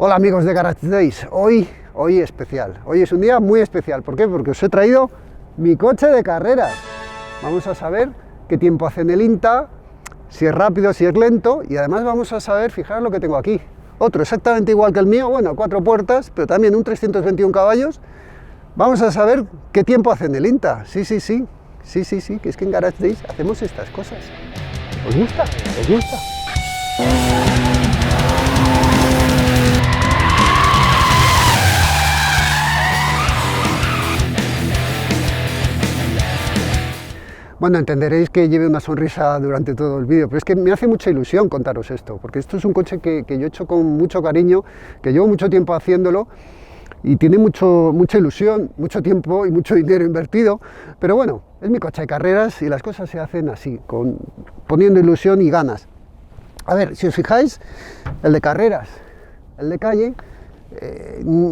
Hola amigos de Garage Days, hoy especial, hoy es un día muy especial. ¿Por qué? Porque os he traído mi coche de carreras. Vamos a saber qué tiempo hace en el INTA, si es rápido, si es lento, y además vamos a saber, fijaros lo que tengo aquí, otro exactamente igual que el mío, bueno, 4 puertas, pero también un 321 caballos. Vamos a saber qué tiempo hace en el INTA. Sí, que es que en Garage Days hacemos estas cosas. ¿Os gusta? ¿Os gusta? Bueno, entenderéis que lleve una sonrisa durante todo el vídeo, pero es que me hace mucha ilusión contaros esto, porque esto es un coche que yo he hecho con mucho cariño, que llevo mucho tiempo haciéndolo y tiene mucha ilusión, mucho tiempo y mucho dinero invertido, pero bueno, es mi coche de carreras y las cosas se hacen así, poniendo ilusión y ganas. A ver, si os fijáis, el de carreras, el de calle,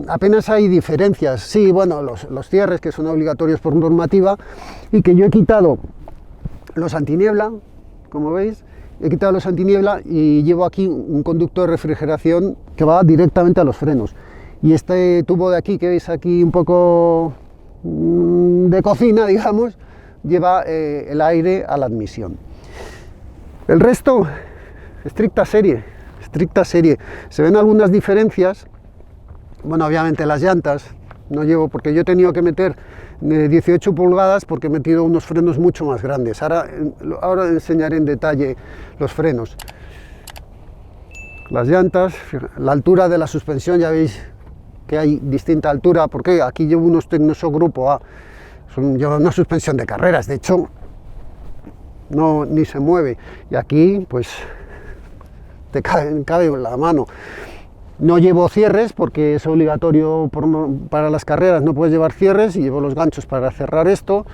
apenas hay diferencias. Sí, bueno, los cierres que son obligatorios por normativa y que yo he quitado los antiniebla, como veis, he quitado los antiniebla y llevo aquí un conducto de refrigeración que va directamente a los frenos. Y este tubo de aquí, que veis aquí un poco de cocina, digamos, lleva el aire a la admisión. El resto, estricta serie. Se ven algunas diferencias. Bueno, obviamente las llantas no llevo, porque yo he tenido que meter 18 pulgadas porque he metido unos frenos mucho más grandes. Ahora enseñaré en detalle los frenos. Las llantas, la altura de la suspensión, ya veis que hay distinta altura, porque aquí llevo unos Tecnoso Grupo A, lleva una suspensión de carreras, de hecho ni se mueve, y aquí pues te cabe en la mano. No llevo cierres porque es obligatorio para las carreras, no puedes llevar cierres, y llevo los ganchos para cerrar esto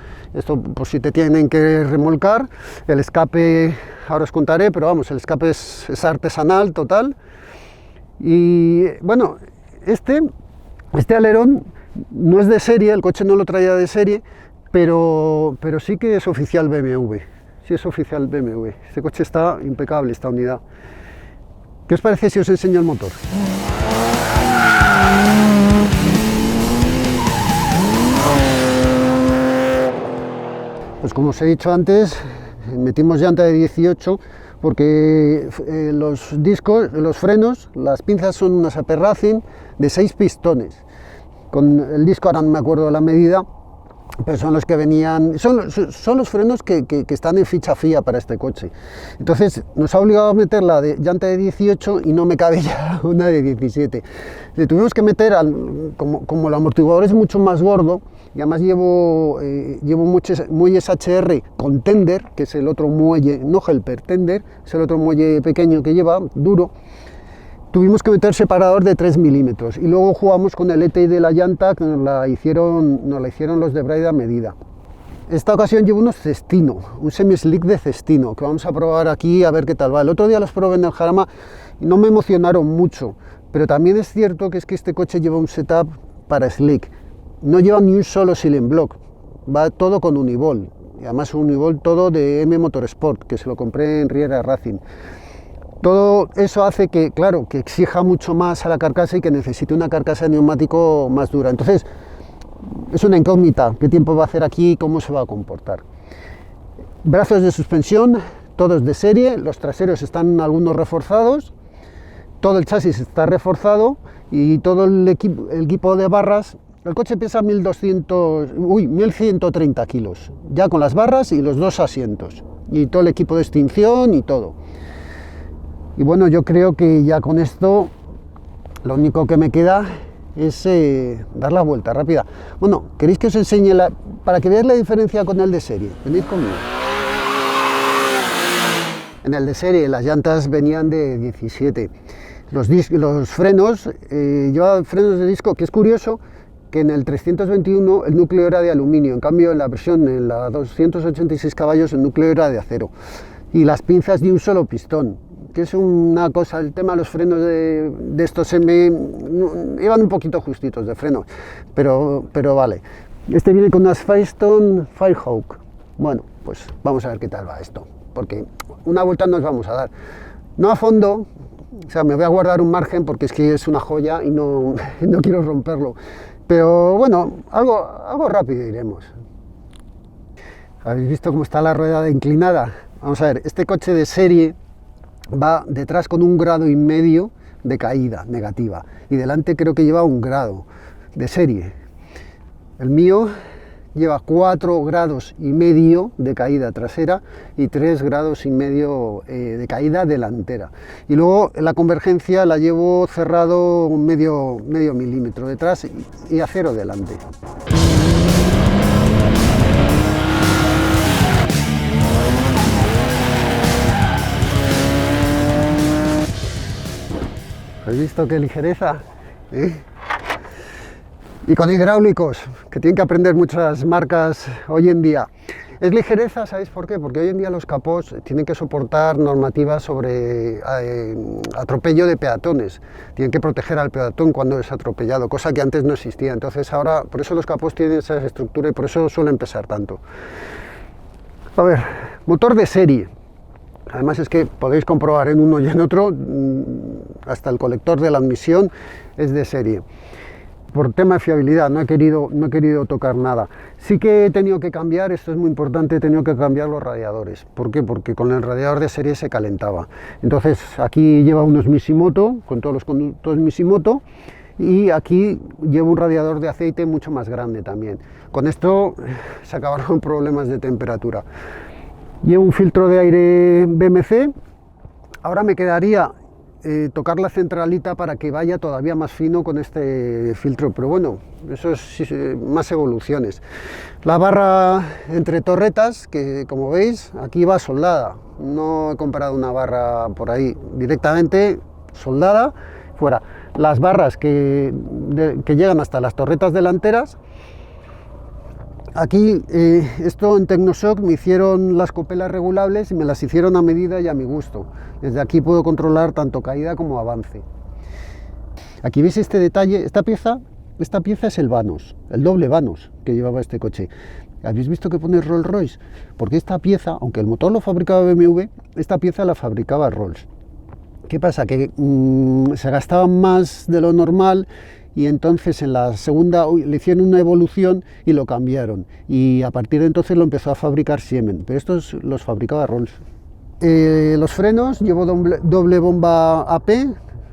por si te tienen que remolcar. El escape, ahora os contaré, pero vamos, el escape es artesanal total. Y bueno, este alerón no es de serie, el coche no lo traía de serie, pero sí que es oficial BMW, sí es oficial BMW. Este coche está impecable, esta unidad. ¿Qué os parece si os enseño el motor? Pues como os he dicho antes, metimos llanta de 18 porque los discos, los frenos, las pinzas son unas AP Racing de 6 pistones. Con el disco, ahora no me acuerdo de la medida, pero son los que venían, son los frenos que están en ficha FIA para este coche. Entonces nos ha obligado a meter la llanta de 18 y no me cabe ya una de 17. Le tuvimos que meter, como el amortiguador es mucho más gordo, y además llevo muchos muelles HR con tender, que es el otro muelle, no helper, tender, es el otro muelle pequeño que lleva, duro. Tuvimos que meter separador de 3 milímetros y luego jugamos con el ETI de la llanta, que nos la hicieron los de Braida a medida. Esta ocasión llevo unos Cestino, un semi-slick de Cestino, que vamos a probar aquí a ver qué tal va. El otro día los probé en el Jarama y no me emocionaron mucho, pero también es cierto que este coche lleva un setup para slick. No lleva ni un solo silent block, va todo con uniball, y además un uniball todo de M Motorsport, que se lo compré en Riera Racing. Todo eso hace que, claro, que exija mucho más a la carcasa y que necesite una carcasa de neumático más dura. Entonces, es una incógnita qué tiempo va a hacer aquí y cómo se va a comportar. Brazos de suspensión, todos de serie, los traseros están algunos reforzados, todo el chasis está reforzado y todo el equipo de barras. El coche pesa 1130 kilos, ya con las barras y los 2 asientos, y todo el equipo de extinción y todo. Y bueno, yo creo que ya con esto lo único que me queda es dar la vuelta rápida. Bueno, ¿queréis que os enseñe para que veáis la diferencia con el de serie? Venid conmigo. En el de serie las llantas venían de 17. Los frenos, lleva frenos de disco, que es curioso que en el 321 el núcleo era de aluminio, en cambio en la 286 caballos el núcleo era de acero. Y las pinzas de un solo pistón, que es una cosa, el tema de los frenos de estos iban un poquito justitos de freno, pero vale. Este viene con unas Firestone Firehawk. Bueno, pues vamos a ver qué tal va esto, porque una vuelta nos vamos a dar. No a fondo, O sea, me voy a guardar un margen porque es que es una joya y no, no quiero romperlo. Pero bueno, algo rápido iremos. ¿Habéis visto cómo está la rueda inclinada? Vamos a ver, este coche de serie va detrás con 1,5 grados de caída negativa y delante creo que lleva 1 grado de serie. El mío lleva 4,5 grados de caída trasera y 3,5 grados de caída delantera. Y luego la convergencia la llevo cerrado medio milímetro detrás y a 0 delante. ¿Habéis visto qué ligereza? Y con hidráulicos, que tienen que aprender muchas marcas hoy en día. Es ligereza, ¿sabéis por qué? Porque hoy en día los capós tienen que soportar normativas sobre atropello de peatones. Tienen que proteger al peatón cuando es atropellado, cosa que antes no existía. Entonces ahora, por eso los capós tienen esa estructura y por eso suelen pesar tanto. A ver, motor de serie. Además es que podéis comprobar en uno y en otro, hasta el colector de la admisión es de serie. Por tema de fiabilidad no he querido tocar nada. Sí que he tenido que cambiar, esto es muy importante, he tenido que cambiar los radiadores. ¿Por qué? Porque con el radiador de serie se calentaba. Entonces aquí lleva unos Mishimoto, con todos los conductos Mishimoto, y aquí llevo un radiador de aceite mucho más grande también. Con esto se acabaron problemas de temperatura. Llevo un filtro de aire BMC, ahora me quedaría tocar la centralita para que vaya todavía más fino con este filtro, pero bueno, eso es más evoluciones. La barra entre torretas, que como veis, aquí va soldada, no he comprado una barra por ahí, directamente soldada, fuera. Las barras que llegan hasta las torretas delanteras. Aquí, esto en Tecnoshock me hicieron las copelas regulables y me las hicieron a medida y a mi gusto. Desde aquí puedo controlar tanto caída como avance. Aquí veis este detalle, esta pieza es el vanos, el doble vanos que llevaba este coche. ¿Habéis visto que pone Rolls Royce? Porque esta pieza, aunque el motor lo fabricaba BMW, esta pieza la fabricaba Rolls. ¿Qué pasa? Que se gastaban más de lo normal y entonces en la segunda le hicieron una evolución y lo cambiaron. Y a partir de entonces lo empezó a fabricar Siemens, pero estos los fabricaba Rolls. Los frenos, llevo doble bomba AP,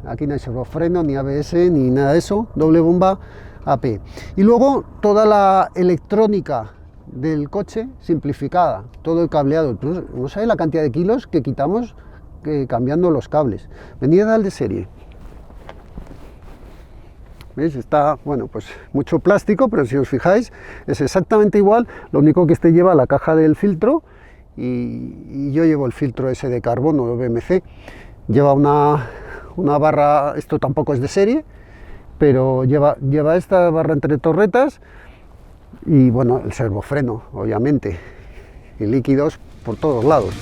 aquí no hay servofreno, ni ABS, ni nada de eso, doble bomba AP. Y luego toda la electrónica del coche simplificada, todo el cableado. No sabéis la cantidad de kilos que quitamos cambiando los cables. Venía al de serie. ¿Veis? Está, bueno, pues mucho plástico, pero si os fijáis es exactamente igual, lo único que este lleva la caja del filtro y yo llevo el filtro ese de carbono de BMC. Lleva una barra, esto tampoco es de serie, pero lleva esta barra entre torretas y bueno, el servofreno, obviamente, y líquidos por todos lados.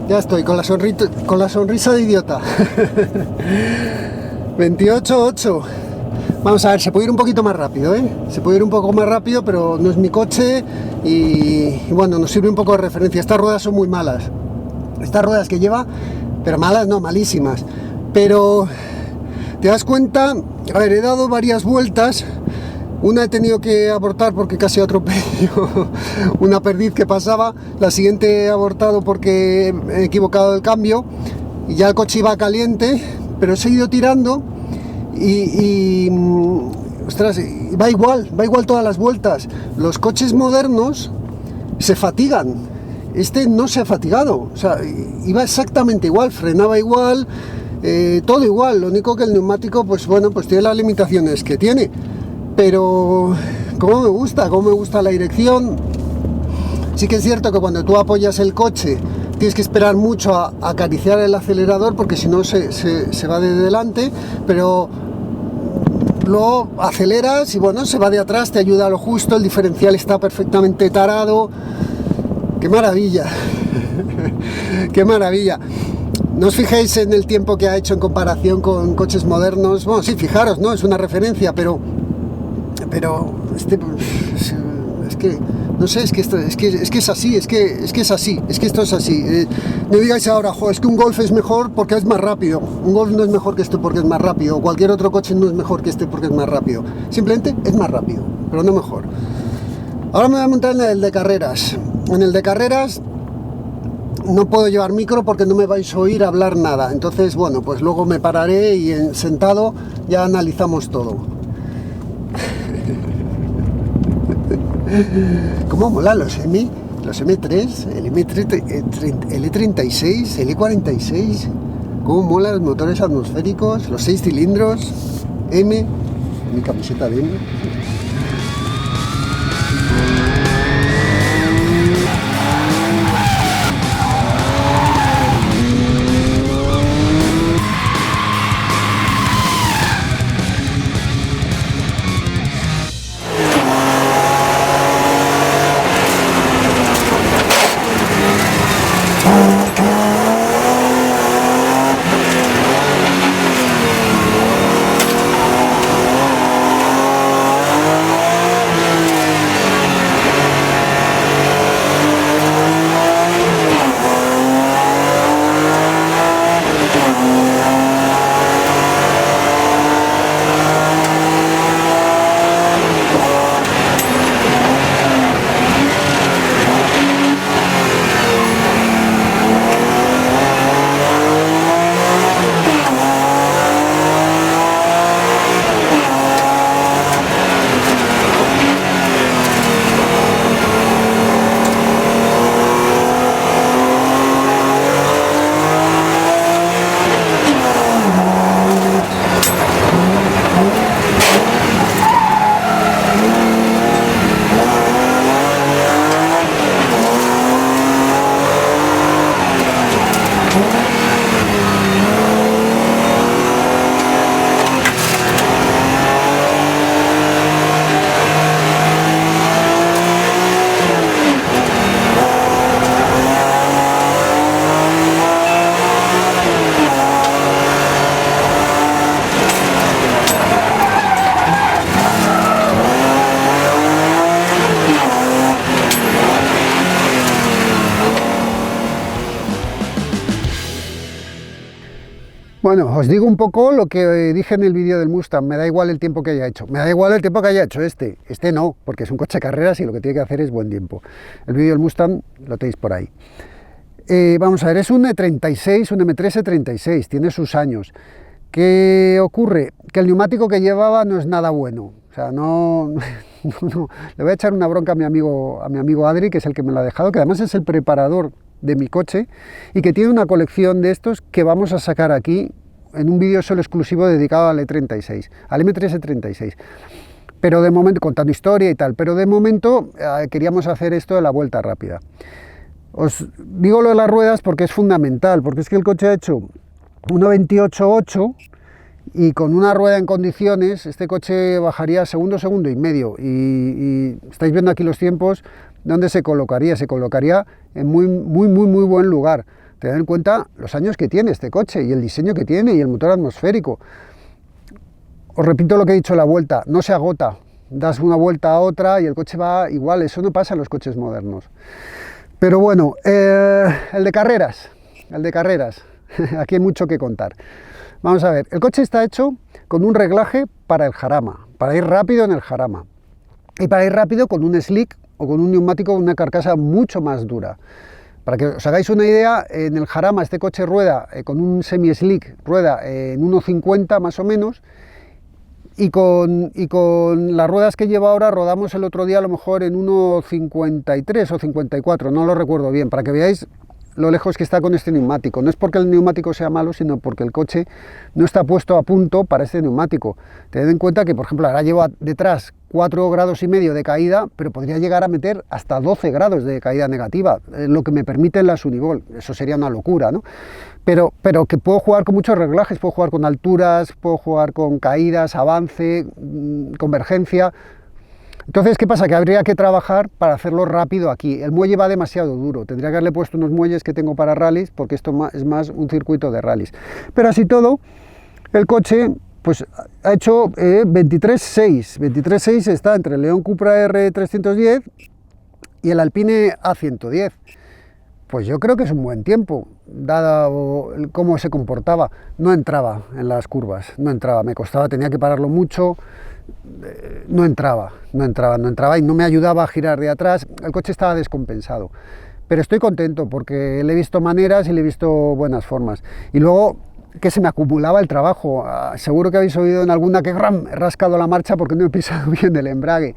Ya estoy, con la sonrisa de idiota. 28,8. Vamos a ver, se puede ir un poquito más rápido, ¿eh? Se puede ir un poco más rápido, pero no es mi coche y bueno, nos sirve un poco de referencia. Estas ruedas son muy malas. Estas ruedas que lleva, pero malas no, malísimas. Pero te das cuenta, a ver, he dado varias vueltas. Una he tenido que abortar porque casi atropello una perdiz que pasaba. La siguiente he abortado porque he equivocado el cambio y ya el coche iba caliente, pero he seguido tirando ostras, va igual todas las vueltas. Los coches modernos se fatigan. Este no se ha fatigado, o sea, iba exactamente igual, frenaba igual, todo igual. Lo único que el neumático, pues bueno, pues tiene las limitaciones que tiene. Pero cómo me gusta la dirección. Sí que es cierto que cuando tú apoyas el coche tienes que esperar mucho a acariciar el acelerador, porque si no se va de delante, pero luego aceleras y bueno, se va de atrás, te ayuda a lo justo, el diferencial está perfectamente tarado. ¡Qué maravilla! ¡Qué maravilla! No os fijéis en el tiempo que ha hecho en comparación con coches modernos. Bueno, sí, fijaros, ¿no? Es una referencia, pero es que no sé, es que es así, es que esto es así. No digáis ahora, jo, es que un Golf es mejor porque es más rápido. Un Golf no es mejor que este porque es más rápido, o cualquier otro coche no es mejor que este porque es más rápido. Simplemente es más rápido, pero no mejor. Ahora me voy a montar en el de carreras. En el de carreras no puedo llevar micro porque no me vais a oír hablar nada. Entonces, bueno, pues luego me pararé y sentado ya analizamos todo. ¿Cómo mola los M3, el E36, el E46? ¿Cómo mola los motores atmosféricos, los 6 cilindros? M, mi camiseta de M. Bueno, os digo un poco lo que dije en el vídeo del Mustang. Me da igual el tiempo que haya hecho. Me da igual el tiempo que haya hecho este. Este no, porque es un coche de carreras y lo que tiene que hacer es buen tiempo. El vídeo del Mustang lo tenéis por ahí. Vamos a ver, es un E36, un M3 E36, tiene sus años. ¿Qué ocurre? Que el neumático que llevaba no es nada bueno. O sea, no. Le voy a echar una bronca a mi amigo Adri, que es el que me lo ha dejado, que además es el preparador de mi coche y que tiene una colección de estos que vamos a sacar aquí en un vídeo solo exclusivo dedicado al E36, al M3 E36. Pero de momento, contando historia y tal, pero de momento queríamos hacer esto de la vuelta rápida. Os digo lo de las ruedas porque es fundamental, porque es que el coche ha hecho 1.28.8 y con una rueda en condiciones este coche bajaría segundo, segundo y medio, y estáis viendo aquí los tiempos. ¿Dónde se colocaría? Se colocaría en muy buen lugar. Tened en cuenta los años que tiene este coche y el diseño que tiene y el motor atmosférico. Os repito lo que he dicho, la vuelta no se agota, das una vuelta a otra y el coche va igual. Eso no pasa en los coches modernos. Pero bueno, el de carreras, aquí hay mucho que contar. Vamos a ver, el coche está hecho con un reglaje para el jarama, para ir rápido en el jarama, y para ir rápido con un slick o con un neumático con una carcasa mucho más dura. Para que os hagáis una idea, en el jarama este coche rueda con un semi-slick, rueda en 1,50 más o menos, y con las ruedas que lleva ahora rodamos el otro día a lo mejor en 1,53 o 54, no lo recuerdo bien, para que veáis lo lejos que está con este neumático. No es porque el neumático sea malo, sino porque el coche no está puesto a punto para este neumático. Tened en cuenta que, por ejemplo, ahora llevo detrás 4,5 grados de caída, pero podría llegar a meter hasta 12 grados de caída negativa, lo que me permite las Uniball. Eso sería una locura, ¿no? Pero que puedo jugar con muchos reglajes, puedo jugar con alturas, puedo jugar con caídas, avance, convergencia. Entonces, ¿qué pasa? Que habría que trabajar para hacerlo rápido aquí. El muelle va demasiado duro, tendría que haberle puesto unos muelles que tengo para rallies, porque esto es más un circuito de rallies. Pero así todo, el coche pues ha hecho 23,6. 23,6 está entre el León Cupra R310 y el Alpine A110. Pues yo creo que es un buen tiempo, dado cómo se comportaba. No entraba en las curvas, no entraba, me costaba, tenía que pararlo mucho. No entraba y no me ayudaba a girar de atrás. El coche estaba descompensado, pero estoy contento porque le he visto maneras y le he visto buenas formas. Y luego que se me acumulaba el trabajo. Seguro que habéis oído en alguna que he rascado la marcha porque no he pisado bien el embrague.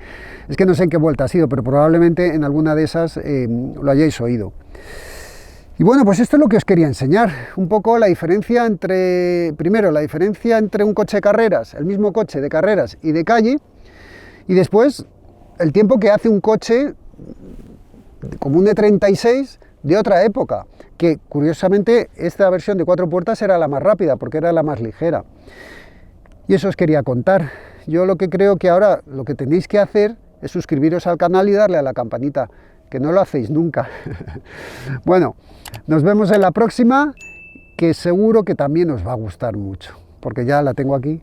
Es que no sé en qué vuelta ha sido, pero probablemente en alguna de esas lo hayáis oído. Y bueno, pues esto es lo que os quería enseñar, un poco la diferencia entre, primero, la diferencia entre un coche de carreras, el mismo coche de carreras y de calle, y después el tiempo que hace un coche como un E36 de otra época, que curiosamente esta versión de 4 puertas era la más rápida, porque era la más ligera. Y eso os quería contar. Yo lo que creo que ahora lo que tenéis que hacer es suscribiros al canal y darle a la campanita, que no lo hacéis nunca. Bueno, nos vemos en la próxima, que seguro que también os va a gustar mucho, porque ya la tengo aquí